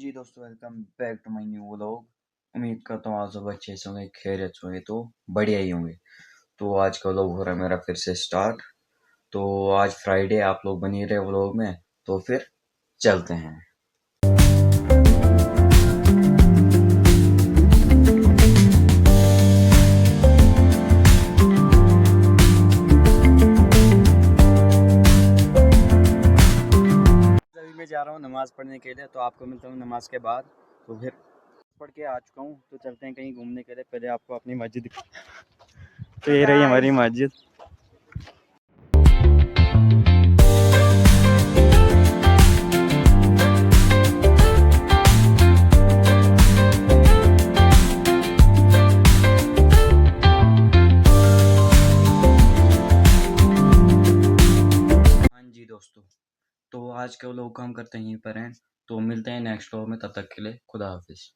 जी दोस्तों, welcome back to my new vlog. उम्मीद करता हूँ आप सब अच्छे से होंगे, खैरियत से होंगे, तो बढ़िया ही होंगे। तो आज का व्लॉग हो रहा है मेरा फिर से स्टार्ट। तो आज फ्राइडे, आप लोग बनी रहे व्लॉग में, तो फिर चलते हैं। अभी मैं जा रहा हूँ नमाज़ पढ़ने के लिए, तो आपको मिलता हूँ नमाज के बाद। तो फिर पढ़ के आ चुका हूँ, तो चलते हैं कहीं घूमने के लिए। पहले आपको अपनी मस्जिद तो ये रही हमारी मस्जिद। हाँ जी दोस्तों, तो आज के व्लॉग को हम करते हैं यहीं पर हैं। तो मिलते हैं नेक्स्ट व्लॉग में, तब तक के लिए खुदा हाफिज।